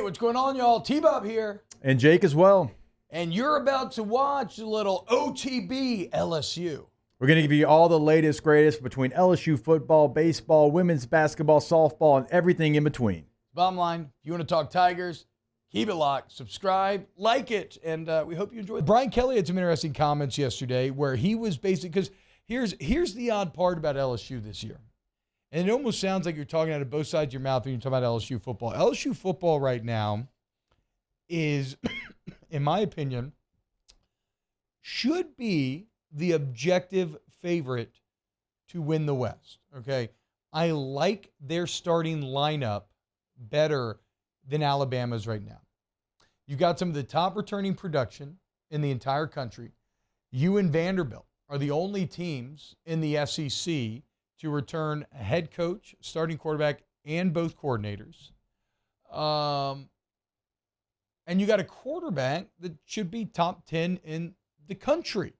what's going on, y'all? T-Bob here. And Jake as well. And you're about to watch a little OTB LSU. We're going to give you all the latest, greatest between LSU football, baseball, women's basketball, softball, and everything in between. Bottom line, if you want to talk Tigers, keep it locked, subscribe, like it, and we hope you enjoy it. Brian Kelly had some interesting comments yesterday where he was basically, because here's the odd part about LSU this year. And it almost sounds like you're talking out of both sides of your mouth when you talk about LSU football. LSU football right now is, in my opinion, should be the objective favorite to win the West. Okay, I like their starting lineup better than Alabama's right now. You got some of the top returning production in the entire country. You and Vanderbilt are the only teams in the SEC to return a head coach, starting quarterback, and both coordinators. And you got a quarterback that should be top 10 in the country.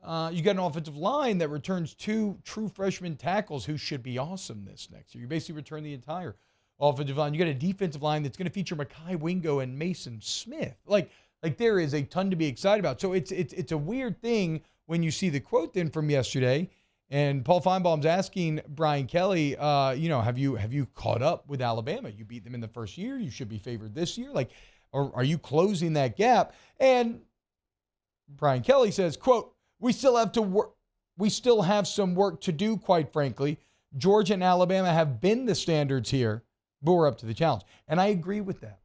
You got an offensive line that returns 2 true freshman tackles who should be awesome this next year. You basically return the entire offensive line. You got a defensive line that's going to feature Mekhi Wingo and Mason Smith. Like there is a ton to be excited about. So it's a weird thing when you see the quote then from yesterday. And Paul Feinbaum's asking Brian Kelly, have you caught up with Alabama? You beat them in the first year. You should be favored this year. Or are you closing that gap? And Brian Kelly says, quote, we still have some work to do, quite frankly. Georgia and Alabama have been the standards here, but we're up to the challenge. And I agree with that.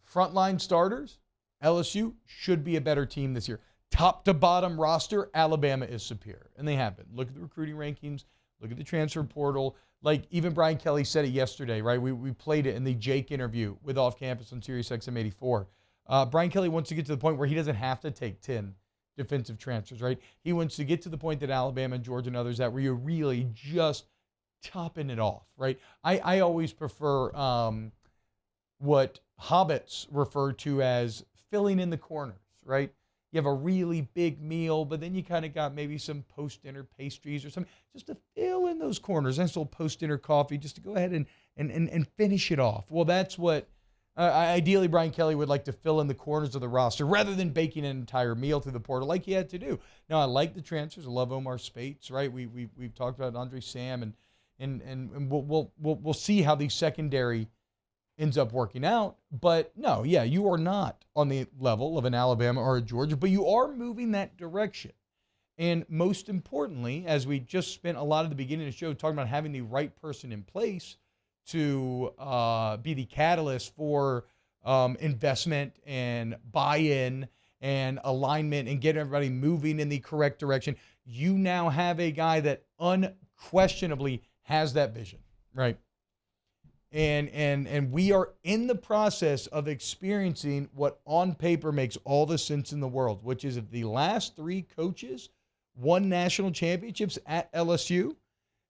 Frontline starters, LSU should be a better team this year. Top to bottom roster, Alabama is superior. And they have been. Look at the recruiting rankings. Look at the transfer portal. Even Brian Kelly said it yesterday, right? We played it in the Jake interview with Off Campus on Sirius XM 84. Brian Kelly wants to get to the point where he doesn't have to take 10 defensive transfers, right? He wants to get to the point that Alabama and Georgia and others at where you're really just topping it off, right? I always prefer what hobbits refer to as filling in the corners, right? You have a really big meal, but then you kind of got maybe some post-dinner pastries or something just to fill in those corners. Nice little post-dinner coffee just to go ahead and finish it off. Well, that's what ideally Brian Kelly would like to fill in the corners of the roster rather than baking an entire meal through the portal like he had to do. Now, I like the transfers. I love Omar Spates, right? We've talked about Andre Sam, and we'll see how the secondary ends up working out. But no, yeah, you are not on the level of an Alabama or a Georgia, but you are moving that direction. And most importantly, as we just spent a lot of the beginning of the show talking about having the right person in place to be the catalyst for investment and buy-in and alignment and get everybody moving in the correct direction, you now have a guy that unquestionably has that vision, right? And we are in the process of experiencing what on paper makes all the sense in the world, which is if the last 3 coaches won national championships at LSU,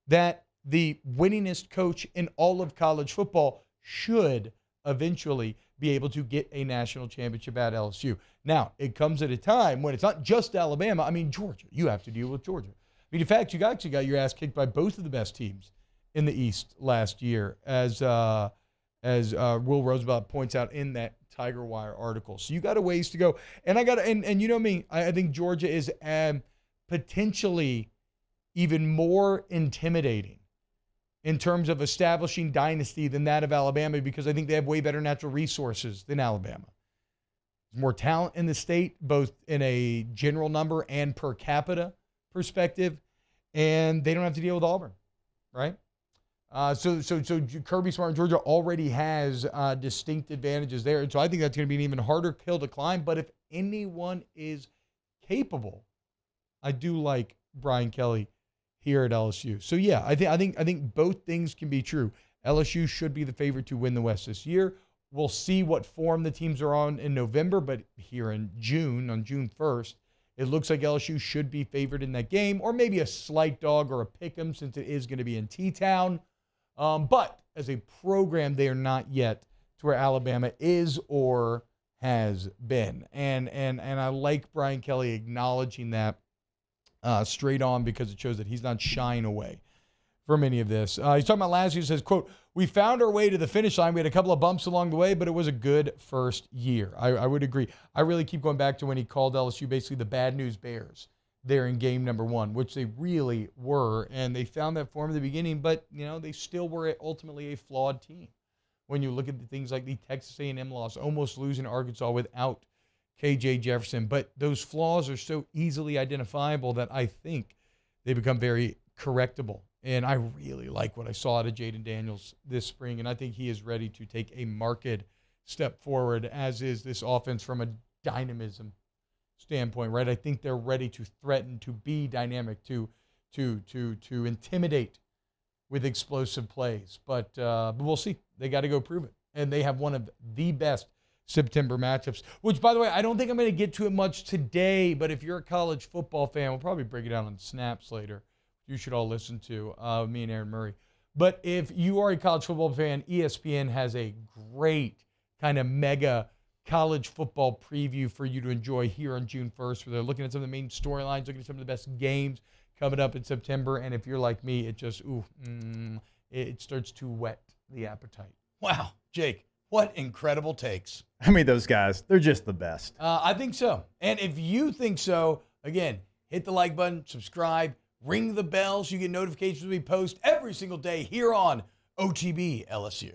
that the winningest coach in all of college football should eventually be able to get a national championship at LSU. Now, it comes at a time when it's not just Alabama. I mean, Georgia. You have to deal with Georgia. I mean, in fact, you actually got your ass kicked by both of the best teams in the East last year, as Will Roosevelt points out in that Tiger Wire article. So you got a ways to go. And and you know me, I think Georgia is potentially even more intimidating in terms of establishing dynasty than that of Alabama, because I think they have way better natural resources than Alabama. There's more talent in the state, both in a general number and per capita perspective, and they don't have to deal with Auburn, right? So Kirby Smart in Georgia already has distinct advantages there. And so I think that's going to be an even harder hill to climb. But if anyone is capable, I do like Brian Kelly here at LSU. So yeah, I think both things can be true. LSU should be the favorite to win the West this year. We'll see what form the teams are on in November, but here in June, on June 1st, it looks like LSU should be favored in that game, or maybe a slight dog or a pick 'em since it is going to be in T-Town. But as a program, they are not yet to where Alabama is or has been. And I like Brian Kelly acknowledging that straight on, because it shows that he's not shying away from any of this. He's talking about last year. He says, quote, we found our way to the finish line. We had a couple of bumps along the way, but it was a good first year. I would agree. I really keep going back to when he called LSU basically the bad news Bears there in game number 1, which they really were, and they found that form in the beginning, but, they still were ultimately a flawed team. When you look at the things like the Texas A&M loss, almost losing to Arkansas without KJ Jefferson, but those flaws are so easily identifiable that I think they become very correctable. And I really like what I saw out of Jaden Daniels this spring, and I think he is ready to take a marked step forward, as is this offense from a dynamism standpoint, right? I think they're ready to threaten, to be dynamic, to intimidate with explosive plays. But we'll see. They got to go prove it. And they have one of the best September matchups, which, by the way, I don't think I'm going to get to it much today, but if you're a college football fan, we'll probably break it down on Snaps later. You should all listen to me and Aaron Murray. But if you are a college football fan, ESPN has a great kind of mega college football preview for you to enjoy here on June 1st, where they're looking at some of the main storylines, looking at some of the best games coming up in September. And if you're like me, it just, it starts to whet the appetite. Wow, Jake, what incredible takes. I mean, those guys, they're just the best. I think so. And if you think so, again, hit the like button, subscribe, ring the bell so you get notifications when we post every single day here on OTB LSU.